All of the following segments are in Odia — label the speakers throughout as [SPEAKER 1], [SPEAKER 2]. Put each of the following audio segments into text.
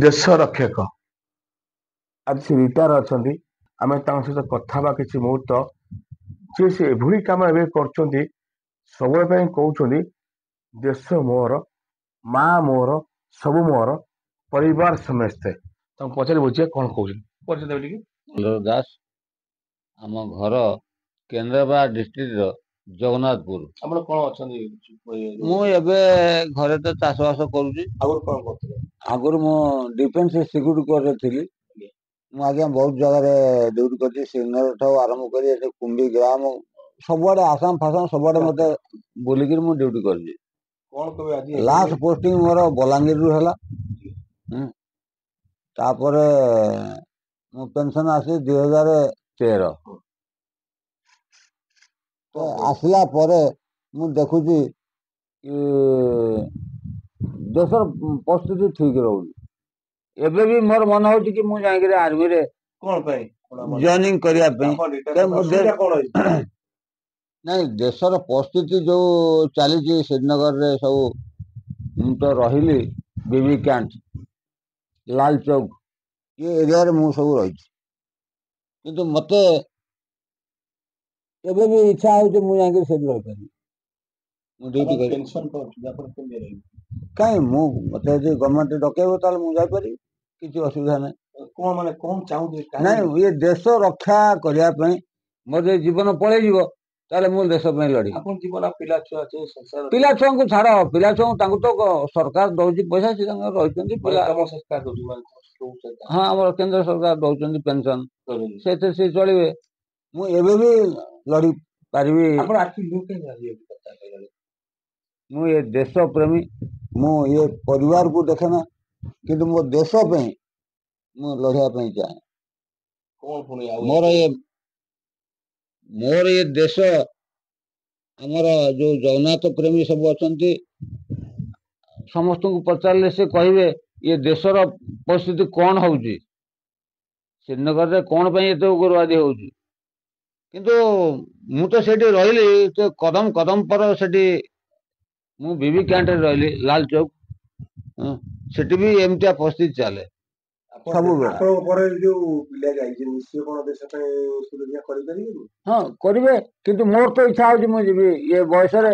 [SPEAKER 1] ଦେଶ ରକ୍ଷକ ଆଜି ସେ ରିଟାୟାର ଅଛନ୍ତି। ଆମେ ତାଙ୍କ ସହିତ କଥା ହେବା କିଛି ମୁହୂର୍ତ୍ତ ସେ ଏଭଳି କାମ ଏବେ କରୁଛନ୍ତି। ସବୁବେଳେ ପାଇଁ କହୁଛନ୍ତି ଦେଶ ମୋର, ମା ମୋର, ସବୁ ମୋର, ପରିବାର ସମସ୍ତେ। ତାଙ୍କୁ ପଚାରି ବୁଝିବା କଣ କହୁଛନ୍ତି। ପରିଚୟ ଦେବେ ଟିକେ।
[SPEAKER 2] ମଲ୍ଲର ଦାସ, ଆମ ଘର କେନ୍ଦ୍ରାପଡ଼ା ଡିଷ୍ଟ୍ରିକ୍ଟର ଜଗନ୍ନାଥପୁର।
[SPEAKER 1] ଆପଣ କଣ ଅଛନ୍ତି?
[SPEAKER 2] ମୁଁ ଏବେ ଘରେ ତ ଚାଷବାସ କରୁଛି।
[SPEAKER 1] ଆଗରୁ କଣ କରୁଥିଲେ?
[SPEAKER 2] ଆଗରୁ ମୁଁ ଡିଫେନ୍ସ ସିକ୍ୟୁରିଟି କୋର୍ଟରେ ଥିଲି। ମୁଁ ଆଜ୍ଞା ବହୁତ ଜାଗାରେ ଡ୍ୟୁଟି କରିଛି। ଶ୍ରୀନଗର ଠାରୁ ଆରମ୍ଭ କରି ଏଠି କୁମ୍ଭୀଗ୍ରାମ ସବୁଆଡେ ଆସାମ ଫାସାମ ସବୁଆଡେ ମତେ ବୁଲିକିରି ମୁଁ ଡ୍ୟୁଟି କରିଛି।
[SPEAKER 1] କଣ କହିବେ ଆଜି?
[SPEAKER 2] ଲାଷ୍ଟ ପୋଷ୍ଟିଂ ମୋର ବଲାଙ୍ଗୀରରୁ ହେଲା। ତାପରେ ମୁଁ ପେନସନ ଆସିଲି 2013। ତ ଆସିଲା ପରେ ମୁଁ ଦେଖୁଛି ଦେଶର ପରିସ୍ଥିତି ଠିକ ରହୁନି। ଏବେ ବି ମୋର ମନେ ହଉଛି କି ମୁଁ ଯାଇକିରି ଆର୍ମିରେ
[SPEAKER 1] କଣ ପାଇଁ
[SPEAKER 2] ଜଏନିଂ କରିବା ପାଇଁ। ନାଇଁ, ଦେଶର ପରିସ୍ଥିତି ଯୋଉ ଚାଲିଛି ଶ୍ରୀନଗରରେ ସବୁ, ମୁଁ ତ ରହିଲି ବିବି କ୍ୟାଣ୍ଟ, ଲାଲ ଚୌକ, ଏ ଏରିଆରେ ମୁଁ ସବୁ ରହିଛି। କିନ୍ତୁ ମତେ ଏବେ ବି ଇଚ୍ଛା ହଉଛି ମୁଁ ଯାଇକି ସେଠି ରହିପାରିବି। ମୁଁ ଡ୍ୟୁଟି କରି କାଇଁ ମତେ ଯଦି ଗଭର୍ଣ୍ଣମେଣ୍ଟ ଡକେଇବ ତାହେଲେ ମୁଁ ଯାଇପାରିବି, କିଛି ଅସୁବିଧା ନାହିଁ।
[SPEAKER 1] କଣ ମାନେ କଣ ଚାହୁଁଥିଲେ?
[SPEAKER 2] ନାଇଁ, ଇଏ ଦେଶ ରକ୍ଷା କରିବା ପାଇଁ ମୋର ଯଦି ଜୀବନ ପଳେଇଯିବ ତାହେଲେ ମୁଁ ଦେଶ ପାଇଁ ଲଢିବି।
[SPEAKER 1] ଆପଣ ଜୀବନ ପିଲା ଛୁଆ ଅଛି, ସଂସାର
[SPEAKER 2] ପିଲା ଛୁଆଙ୍କୁ ଛାଡ, ପିଲା ଛୁଆଙ୍କୁ ତାଙ୍କୁ ତ ସରକାର ଦଉଛି ପଇସା, ସେ ତାଙ୍କର ରହିଛନ୍ତି ପିଲା।
[SPEAKER 1] ସରକାର ଦଉଛି?
[SPEAKER 2] ହଁ, ଆମର କେନ୍ଦ୍ର ସରକାର ଦଉଛନ୍ତି ପେନସନ, ସେଥିରେ ସେ ଚଳିବେ। ମୁଁ ଏବେ ବି ଲଢି ପାରିବି। ମୁଁ ଏ ଦେଶ ପ୍ରେମୀ, ମୁଁ ଏ ପରିବାରକୁ ଦେଖେନା, କିନ୍ତୁ ମୋ ଦେଶ ପାଇଁ ମୁଁ ଲଢିବା ପାଇଁ ଚାହେଁ। ମୋର ଏ ଦେଶ, ଆମର ଯୋଉ ଜଗନ୍ନାଥ ପ୍ରେମୀ ସବୁ ଅଛନ୍ତି, ସମସ୍ତଙ୍କୁ ପଚାରିଲେ ସେ କହିବେ ଏ ଦେଶର ପରିସ୍ଥିତି କଣ ହଉଛି, ଶ୍ରୀନଗରରେ କଣ ପାଇଁ ଏତେ ଉଗ୍ରବାଦୀ ହଉଛି। କିନ୍ତୁ ମୁଁ ତ ସେଠି ରହିଲି, କଦମ କଦମ પર ସେଠି ମୁଁ ବିବି କ୍ୟାଣ୍ଟରେ ରହିଲି, ଲାଲ ଚୌକ। ସେଠି ବି ଏମିତିଆ ପରିସ୍ଥିତି ଚାଲେ ସବୁବେଳେ।
[SPEAKER 1] ଆପଣଙ୍କ ପରେ ଯୋଉ ପିଲା ଯାଇଛନ୍ତି ସିଏ କଣ ଦେଶ ପାଇଁ ସୁରକ୍ଷା କରିପାରିବେନି?
[SPEAKER 2] ହଁ, କରିବେ, କିନ୍ତୁ ମୋର ତ ଇଚ୍ଛା ହଉଛି ମୁଁ ଯିବି। ଏ ବୟସରେ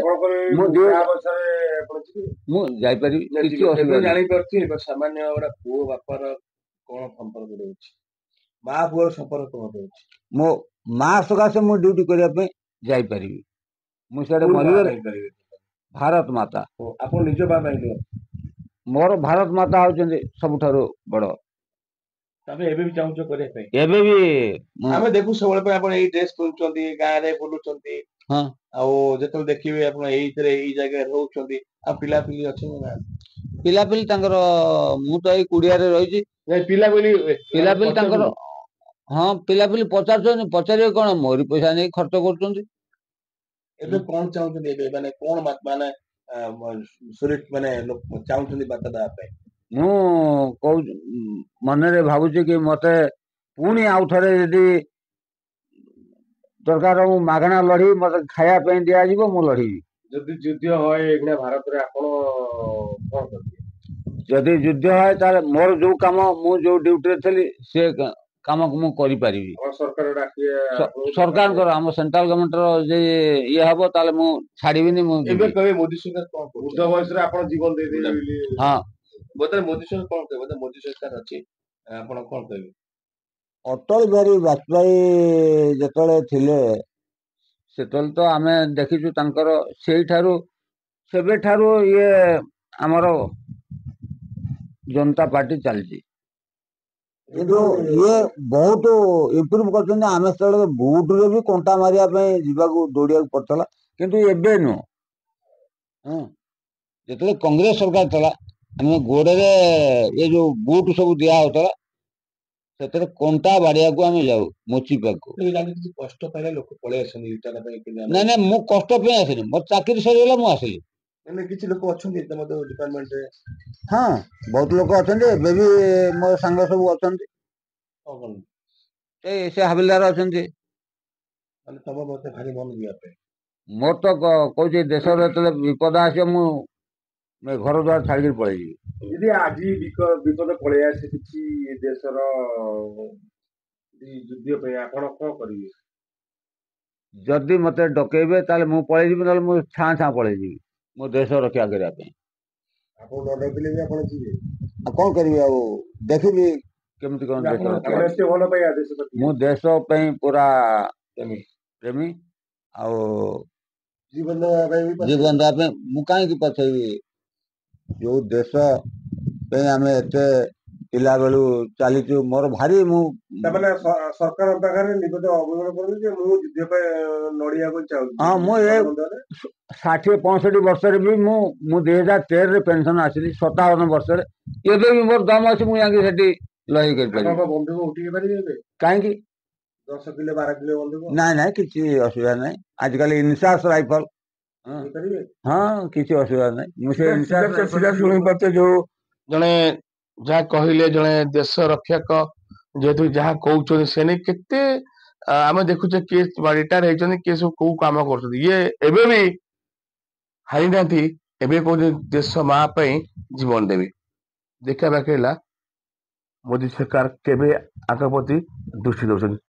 [SPEAKER 2] ମୁଁ ଯାଇପାରିବି, କିଛି ଅସୁବିଧା ନାହିଁ।
[SPEAKER 1] ଜାଣିପାରୁଛି ସାମାନ୍ୟ ଗୋଟେ ପୁଅ ବାପାର କଣ ସମ୍ପର୍କ ରହୁଛି, ମା ପୁଅର ସମ୍ପର୍କ କଣ ରହୁଛି।
[SPEAKER 2] ମୋ ମା ସକାଶେ ମୁଁ ଡ୍ୟୁଟି କରିବା ପାଇଁ ଯାଇପାରିବି। ମୁଁ ସିଆଡେ ମରିଗଲେ ଭାରତ ମାତା।
[SPEAKER 1] ଆପଣ ନିଜ ମା ପାଇଁ?
[SPEAKER 2] ମୋର ଭାରତ ମାତା ହଉଛନ୍ତି ସବୁଠାରୁ ବଡ।
[SPEAKER 1] ତମେ ଏବେ ବି ଚାହୁଁଛ କରିବା ପାଇଁ?
[SPEAKER 2] ଏବେ ବି
[SPEAKER 1] ଆମେ ଦେଖୁ ସବୁବେଳେ ପାଇଁ ଆପଣ ଏଇ ଡ୍ରେସ ପିନ୍ଧୁଛନ୍ତି, ଗାଁରେ ବୁଲୁଛନ୍ତି।
[SPEAKER 2] ହଁ,
[SPEAKER 1] ଆଉ ଯେତେବେଳେ ଦେଖିବେ ଆପଣ ଏଇଥିରେ ଏଇ ଜାଗାରେ ରହୁଛନ୍ତି, ଆଉ ପିଲାପିଲି ଅଛନ୍ତି ନା?
[SPEAKER 2] ପିଲାପିଲି ତାଙ୍କର, ମୁଁ ତ ଏଇ କୁଡିଆରେ ରହିଛି। ପିଲାପିଲି ତାଙ୍କର, ହଁ, ପିଲାପିଲି ପଚାରୁଛନ୍ତି, ପଚାରିବେ କଣ, ମୋରି ପଇସା ନେଇ ଖର୍ଚ୍ଚ କରୁଛନ୍ତି।
[SPEAKER 1] ଏବେ କଣ ଚାହୁଁଛନ୍ତି? ଏବେ ମାନେ କଣ ମାନେ ଚାହୁଁଛନ୍ତି ବାର୍ତ୍ତା ଦେବା ପାଇଁ?
[SPEAKER 2] ମୁଁ କହୁଛି, ମନରେ ଭାବୁଛି କି ମତେ ପୁଣି ଆଉ ଥରେ ଯଦି ଦରକାର ମୁଁ ମାଗଣା ଲଢିବି, ମତେ ଖାଇବା ପାଇଁ ଦିଆଯିବ, ମୁଁ ଲଢିବି।
[SPEAKER 1] ଯଦି ଯୁଦ୍ଧ ହୁଏ ଏଇନା ଭାରତରେ, ଆପଣ କଣ କରିବେ?
[SPEAKER 2] ଯଦି ଯୁଦ୍ଧ ହୁଏ ତାହେଲେ ମୋର ଯୋଉ କାମ, ମୁଁ ଯୋଉ ଡ୍ୟୁଟିରେ ଥିଲି ସେ କାମକୁ ମୁଁ କରିପାରିବି। ସରକାରଙ୍କର, ଆମ ସେଣ୍ଟ୍ରାଲ ଗଭର୍ଣ୍ଣମେଣ୍ଟର ଯେ ଇଏ ହବ ତାହେଲେ ମୁଁ ଛାଡିବିନି। ମୁଁ
[SPEAKER 1] ଏବେ କହିବେ ମୋଦି ସରକାର କଣ କରୁଛି? ବୃଦ୍ଧ ବୟସରେ ଆପଣ ଜୀବନ ଦେଇଦେବେ ବୋଲି।
[SPEAKER 2] ହଁ,
[SPEAKER 1] ବୋଧେ ମୋଦି ସରକାର କଣ କହିବେ? ବୋଧେ ମୋଦି ସରକାର ଅଛି, ଆପଣ କଣ କହିବେ?
[SPEAKER 2] ଅଟଳ ବିହାରୀ ବାଜପେୟୀ ଯେତେବେଳେ ଥିଲେ, ସେତେବେଳେ ତ ଆମେ ଦେଖିଛୁ ତାଙ୍କର ସେଇଠାରୁ, ସେବେଠାରୁ ଇଏ ଆମର ଜନତା ପାର୍ଟି ଚାଲିଛି। କିନ୍ତୁ ଇଏ ବହୁତ ଇମ୍ପ୍ରୁଭ କରିଛନ୍ତି। ଆମେ ସେତେବେଳେ ବୁଟରେ ବି କଣ୍ଟା ମାରିବା ପାଇଁ ଯିବାକୁ ଦୌଡିବାକୁ ପଡୁଥିଲା, କିନ୍ତୁ ଏବେ ନୁହଁ। ଯେତେବେଳେ କଂଗ୍ରେସ ସରକାର ଥିଲା, ଆମେ ଗୋଡରେ ଏ ଯୋଉ ବୁଟ ସବୁ ଦିଆ ହଉଥିଲା, ସେଥିରେ କଣ୍ଟା ବାଡିବାକୁ ଆମେ ଯାଉ ମୋଚିବାକୁ।
[SPEAKER 1] କଷ୍ଟ ପାଇଲେ ଲୋକ ପଳେଇ ଆସନ୍ତି।
[SPEAKER 2] ନାଇଁ ନାଇଁ, ମୁଁ କଷ୍ଟ ପାଇଁ ଆସିଲି, ମୋର ଚାକିରି ସରିଗଲା, ମୁଁ ଆସିଲି।
[SPEAKER 1] କିଛି ଲୋକ ଅଛନ୍ତି ଡିପାର୍ଟମେଣ୍ଟରେ?
[SPEAKER 2] ହଁ, ବହୁତ ଲୋକ ଅଛନ୍ତି, ଏବେ ବି ମୋ ସାଙ୍ଗ ସବୁ ଅଛନ୍ତି। ସେ ହାବିଲଦାର ଅଛନ୍ତି।
[SPEAKER 1] ତମ ମତେ ଭାରି ମନ ଯିବା ପାଇଁ।
[SPEAKER 2] ମୋର ତ କହୁଛି, ଦେଶର ଯେତେବେଳେ ବିପଦ ଆସିବ ମୁଁ ମୁଁ ଘର ଦ୍ୱାର ଛାଡ଼ିକି ପଳେଇଯିବି।
[SPEAKER 1] ଯଦି ଆଜି ବିପଦ ପଳେଇ ଆସେ କିଛି ଦେଶର ଯୁଦ୍ଧ ପାଇଁ ଆପଣ କଣ କରିବେ?
[SPEAKER 2] ଯଦି ମତେ ଡକେଇବେ ତାହେଲେ ମୁଁ ପଳେଇଯିବି, ନହେଲେ ମୁଁ ଛାଁ ଛାଁ ପଳେଇଯିବି ମୋ ଦେଶ ରକ୍ଷା କରିବା ପାଇଁ।
[SPEAKER 1] ଆପଣ ନ ଡାକିଲେ ବି ଆପଣ ଯିବେ?
[SPEAKER 2] ଆଉ କଣ କରିବି, ଆଉ ଦେଖିବି କେମିତି କଣ ଦେଶ ରକ୍ଷା।
[SPEAKER 1] ଆପଣ ଏତେ ଭଲ ପାଇବା ଦେଶ ପ୍ରତି?
[SPEAKER 2] ମୁଁ ଦେଶ ପାଇଁ ପୁରା
[SPEAKER 1] ପ୍ରେମୀ।
[SPEAKER 2] ପ୍ରେମୀ। ଆଉ
[SPEAKER 1] ଜୀବନ ଦେବା ପାଇଁ ବି
[SPEAKER 2] ଜୀବନ ଦେବା ପାଇଁ ମୁଁ କାହିଁକି ପଛେଇବି। ଯୋଉ ଦେଶ ପାଇଁ ଆମେ ଏତେ ପିଲାବେଳୁ ଚାଲିଛୁ, ମୋର ଭାରି ମୁଁ
[SPEAKER 1] ତାମାନେ ସରକାରଙ୍କ ପାଖରେ ନିବେଦନ ଅବହେଳନ କରୁଛି ଯେ ମୁଁ ଯୁଦ୍ଧ ପାଇଁ ଲଢିବାକୁ ଚାହୁଁଛି।
[SPEAKER 2] ହଁ, ମୁଁ ଏ 60-65 ବର୍ଷରେ ବି ମୁଁ 2013ରେ ପେନସନ ଆସିଲି, 57 ବର୍ଷରେ ଏବେ ବି ମୋର ଦମ ଅଛି, ମୁଁ ଯାଇକି ସେଠି ଲଢେଇ କରିପାରିବି।
[SPEAKER 1] ଆପଣଙ୍କ ବନ୍ଧୁକ ଉଠେଇ ପାରିବେ ଏବେ?
[SPEAKER 2] କାହିଁକି?
[SPEAKER 1] 10 କିଲୋ 12 କିଲୋ ବନ୍ଧୁକ?
[SPEAKER 2] ନାଇଁ ନାଇଁ, କିଛି ଅସୁବିଧା ନାହିଁ। ଆଜିକାଲି ଇନସାସ ରାଇଫଲ, ହଁ, କିଛି ଅସୁବିଧା ନାହିଁ। ମୁଁ ସେ
[SPEAKER 1] ଶୁଣିପାରୁଛେ ଯୋଉ ଜଣେ ଯାହା କହିଲେ, ଜଣେ ଦେଶ ରକ୍ଷକ ଯେହେତୁ ଯାହା କହୁଛନ୍ତି ସେ ନେଇ କେତେ ଆମେ ଦେଖୁଛେ କିଏ ରିଟାୟାର ହେଇଛନ୍ତି, କିଏ ସବୁ କୋଉ କାମ କରୁଛନ୍ତି। ଇଏ ଏବେ ବି ହାରିନାହାନ୍ତି, ଏବେ କହୁଛନ୍ତି ଦେଶ ମା ପାଇଁ ଜୀବନ ଦେବି। ଦେଖିବା ବାକି ହେଲା ମୋଦୀ ସରକାର କେବେ ଆଙ୍କ ପ୍ରତି ଦୃଷ୍ଟି ଦଉଛନ୍ତି।